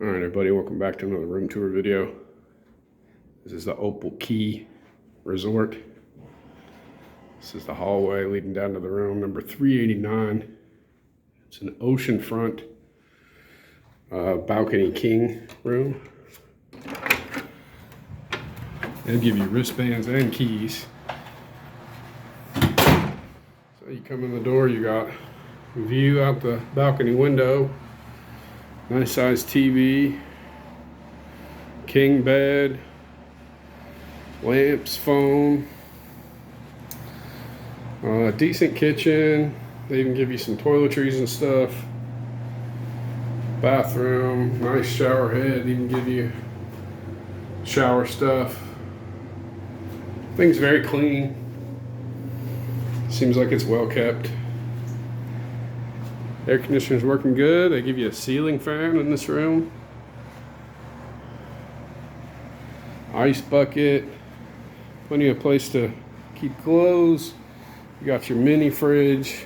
Alright everybody, welcome back to another room tour video. This is the Opal Key Resort. This is the hallway leading down to the room, number 389. It's an oceanfront balcony king room. They'll give you wristbands and keys. So you come in the door, you got a view out the balcony window. Nice sized TV, king bed, lamps, phone, decent kitchen. They even give you some toiletries and stuff. Bathroom, nice shower head, even give you shower stuff. Things very clean. Seems like it's well kept. Air conditioner's working good. They give you a ceiling fan in this room. Ice bucket. Plenty of place to keep clothes. You got your mini fridge.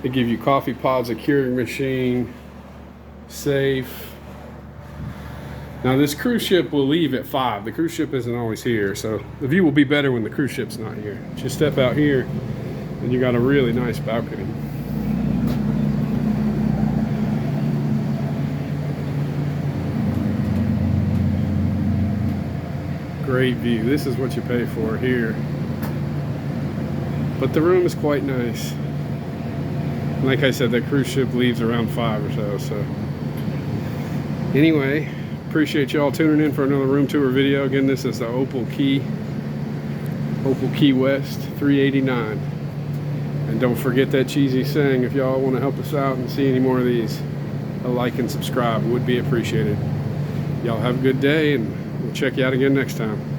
They give you coffee pods, a Keurig machine, safe. Now this cruise ship will leave at 5. The cruise ship isn't always here, so the view will be better when the cruise ship's not here. Just step out here and you got a really nice balcony. Great view. This is what you pay for here. But the room is quite nice. Like I said, that cruise ship leaves around 5 or so. Anyway, appreciate y'all tuning in for another room tour video. Again, this is the Opal Key West 389. And don't forget that cheesy saying, if y'all want to help us out and see any more of these, a like and subscribe would be appreciated. Y'all have a good day, and we'll check you out again next time.